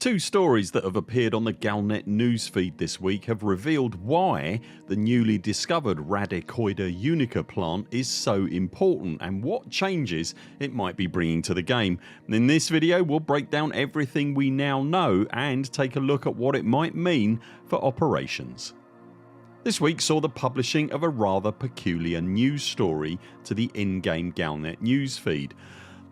Two stories that have appeared on the Galnet News Feed this week have revealed why the newly discovered Radicoida Unica plant is so important and what changes it might be bringing to the game. In this video we'll break down everything we now know and take a look at what it might mean for operations. This week saw the publishing of a rather peculiar news story to the in-game Galnet News Feed.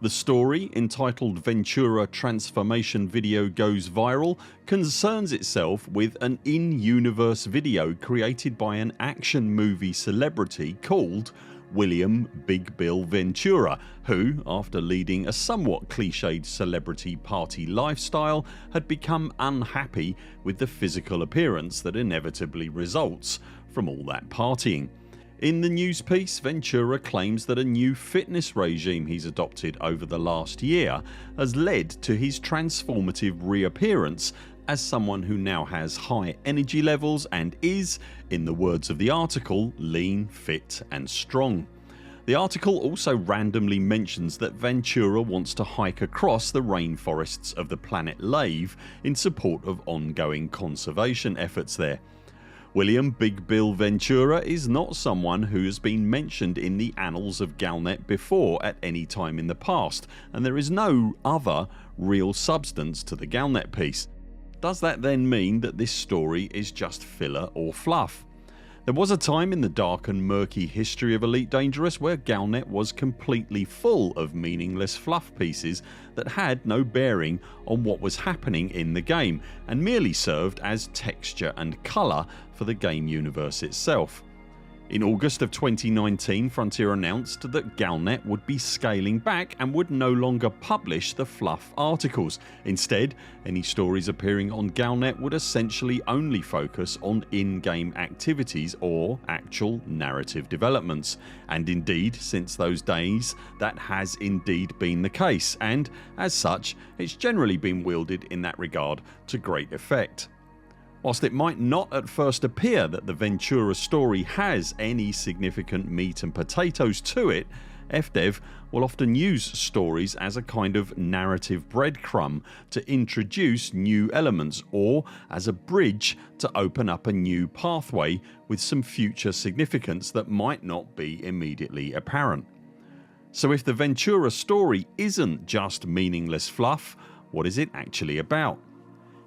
The story, entitled Ventura Transformation Video Goes Viral, concerns itself with an in-universe video created by an action movie celebrity called William Big Bill Ventura, who, after leading a somewhat cliched celebrity party lifestyle, had become unhappy with the physical appearance that inevitably results from all that partying. In the news piece, Ventura claims that a new fitness regime he's adopted over the last year has led to his transformative reappearance as someone who now has high energy levels and is, in the words of the article, lean, fit and strong. The article also randomly mentions that Ventura wants to hike across the rainforests of the planet Lave in support of ongoing conservation efforts there. William Big Bill Ventura is not someone who has been mentioned in the annals of Galnet before at any time in the past, and there is no other real substance to the Galnet piece. Does that then mean that this story is just filler or fluff? There was a time in the dark and murky history of Elite Dangerous where Galnet was completely full of meaningless fluff pieces that had no bearing on what was happening in the game and merely served as texture and colour for the game universe itself. In August of 2019, Frontier announced that Galnet would be scaling back and would no longer publish the fluff articles. Instead, any stories appearing on Galnet would essentially only focus on in-game activities or actual narrative developments. And indeed, since those days, that has indeed been the case, and as such, it's generally been wielded in that regard to great effect. Whilst it might not at first appear that the Ventura story has any significant meat and potatoes to it, FDev will often use stories as a kind of narrative breadcrumb to introduce new elements or as a bridge to open up a new pathway with some future significance that might not be immediately apparent. So if the Ventura story isn't just meaningless fluff, what is it actually about?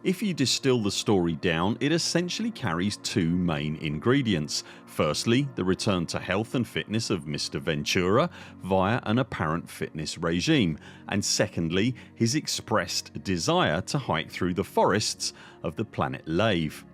If you distill the story down, it essentially carries two main ingredients. Firstly, the return to health and fitness of Mr. Ventura via an apparent fitness regime, and secondly, his expressed desire to hike through the forests of the planet Lave.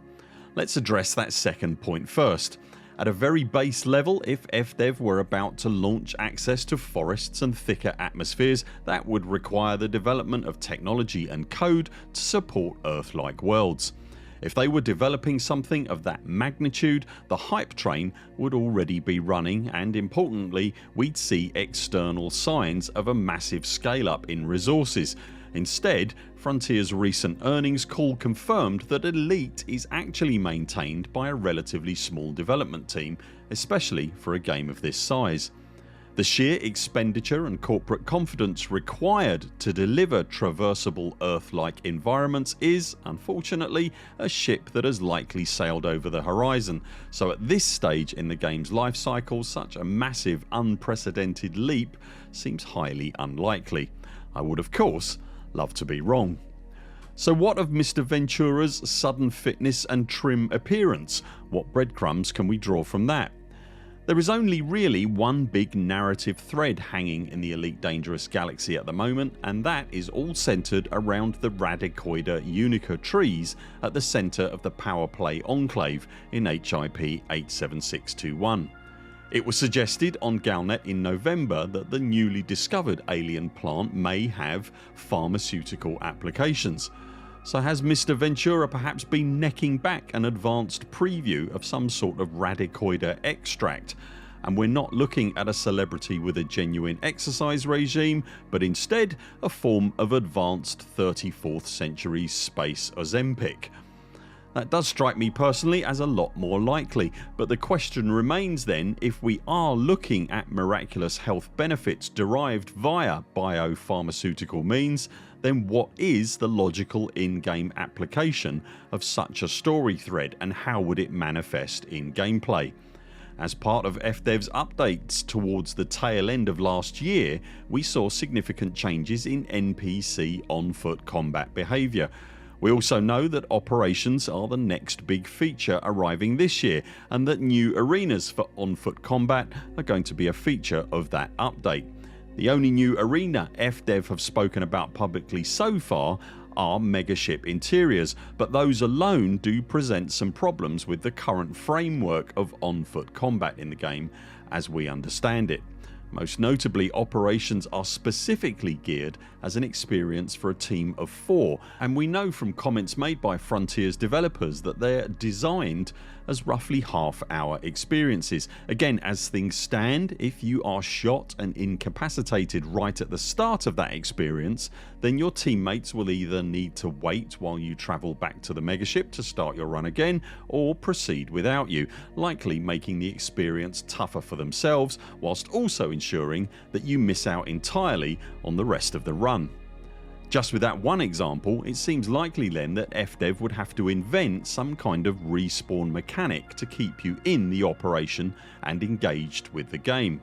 Let's address that second point first. At a very base level, if FDev were about to launch access to forests and thicker atmospheres, that would require the development of technology and code to support Earth-like worlds. If they were developing something of that magnitude, the hype train would already be running, and importantly, we'd see external signs of a massive scale up in resources. Instead, Frontier's recent earnings call confirmed that Elite is actually maintained by a relatively small development team, especially for a game of this size. The sheer expenditure and corporate confidence required to deliver traversable Earth-like environments is, unfortunately, a ship that has likely sailed over the horizon, so at this stage in the game's life cycle such a massive unprecedented leap seems highly unlikely. I would of course love to be wrong. So what of Mr. Ventura's sudden fitness and trim appearance? What breadcrumbs can we draw from that? There is only really one big narrative thread hanging in the Elite Dangerous galaxy at the moment, and that is all centred around the Radicoida Unica trees at the centre of the Power Play Enclave in HIP 87621. It was suggested on Galnet in November that the newly discovered alien plant may have pharmaceutical applications. So has Mr. Ventura perhaps been necking back an advanced preview of some sort of Radicoida extract, and we're not looking at a celebrity with a genuine exercise regime, but instead a form of advanced 34th century space Ozempic? That does strike me personally as a lot more likely, but the question remains then, if we are looking at miraculous health benefits derived via biopharmaceutical means, then what is the logical in-game application of such a story thread, and how would it manifest in gameplay? As part of FDev's updates towards the tail end of last year, we saw significant changes in NPC on-foot combat behaviour. We also know that operations are the next big feature arriving this year, and that new arenas for on-foot combat are going to be a feature of that update. The only new arena FDev have spoken about publicly so far are megaship interiors, but those alone do present some problems with the current framework of on-foot combat in the game as we understand it. Most notably, operations are specifically geared as an experience for a team of 4, and we know from comments made by Frontiers developers that they're designed as roughly half-hour experiences. Again, as things stand, if you are shot and incapacitated right at the start of that experience, then your teammates will either need to wait while you travel back to the megaship to start your run again, or proceed without you, likely making the experience tougher for themselves, whilst also ensuring that you miss out entirely on the rest of the run. Just with that one example, it seems likely then that FDev would have to invent some kind of respawn mechanic to keep you in the operation and engaged with the game.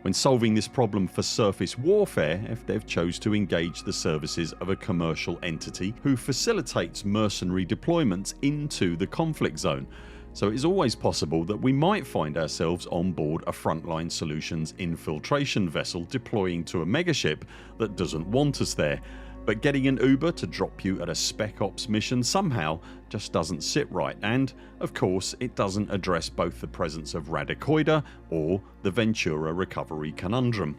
When solving this problem for surface warfare, FDev chose to engage the services of a commercial entity who facilitates mercenary deployments into the conflict zone. So it is always possible that we might find ourselves on board a Frontline Solutions infiltration vessel deploying to a megaship that doesn't want us there. But getting an Uber to drop you at a Spec Ops mission somehow just doesn't sit right, and of course it doesn't address both the presence of Radicoida or the Ventura recovery conundrum.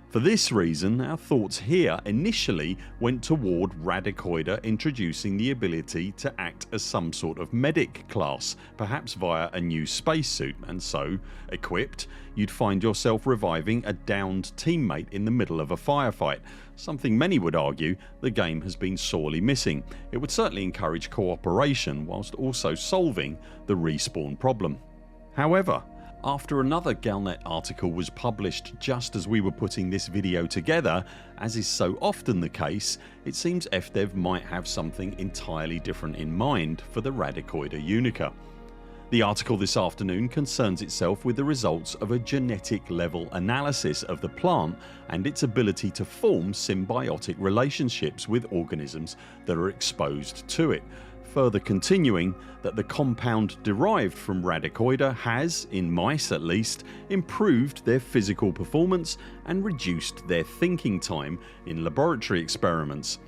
For this reason, our thoughts here initially went toward Radicoida introducing the ability to act as some sort of medic class, perhaps via a new spacesuit, and so, equipped, you'd find yourself reviving a downed teammate in the middle of a firefight, something many would argue the game has been sorely missing. It would certainly encourage cooperation whilst also solving the respawn problem. However, after another Galnet article was published just as we were putting this video together, as is so often the case, it seems FDev might have something entirely different in mind for the Radicoida Unica. The article this afternoon concerns itself with the results of a genetic level analysis of the plant and its ability to form symbiotic relationships with organisms that are exposed to it, further continuing that the compound derived from Radicoida has, in mice at least, improved their physical performance and reduced their thinking time in laboratory experiments.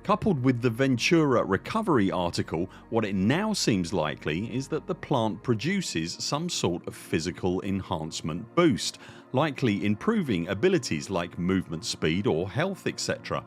Coupled with the Ventura recovery article, what it now seems likely is that the plant produces some sort of physical enhancement boost, likely improving abilities like movement speed or health, etc.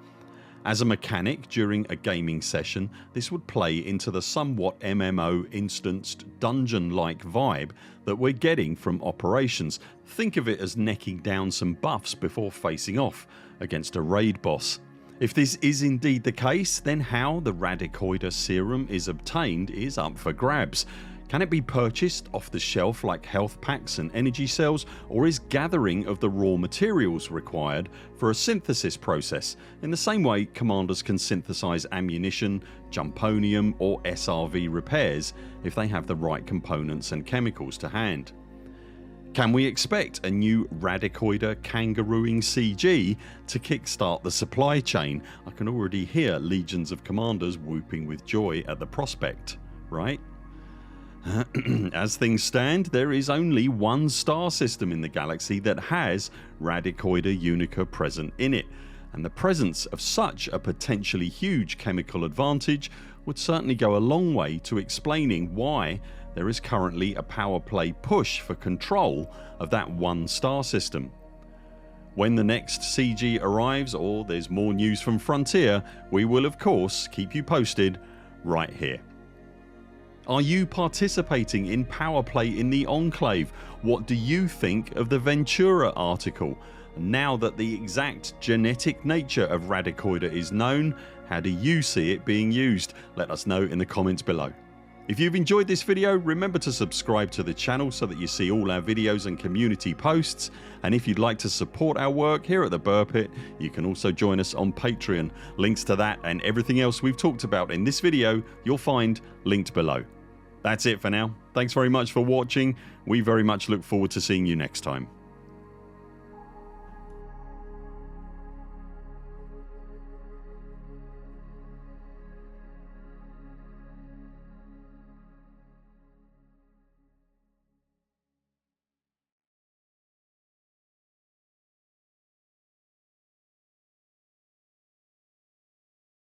As a mechanic during a gaming session, this would play into the somewhat MMO instanced dungeon-like vibe that we're getting from operations. Think of it as necking down some buffs before facing off against a raid boss. If this is indeed the case, then how the Radicoida serum is obtained is up for grabs. Can it be purchased off the shelf like health packs and energy cells, or is gathering of the raw materials required for a synthesis process, in the same way commanders can synthesize ammunition, jumponium or SRV repairs if they have the right components and chemicals to hand? Can we expect a new Radicoida kangarooing CG to kickstart the supply chain? I can already hear legions of commanders whooping with joy at the prospect, right? As things stand, there is only one star system in the galaxy that has Radicoida Unica present in it, and the presence of such a potentially huge chemical advantage would certainly go a long way to explaining why there is currently a power play push for control of that one star system. When the next CG arrives or there's more news from Frontier, we will of course keep you posted right here. Are you participating in power play in the Enclave? What do you think of the Ventura article? Now that the exact genetic nature of Radicoida is known, how do you see it being used? Let us know in the comments below. If you've enjoyed this video, remember to subscribe to the channel so that you see all our videos and community posts, and if you'd like to support our work here at the Burr Pit, you can also join us on Patreon. Links to that and everything else we've talked about in this video you'll find linked below. That's it for now. Thanks very much for watching. We very much look forward to seeing you next time.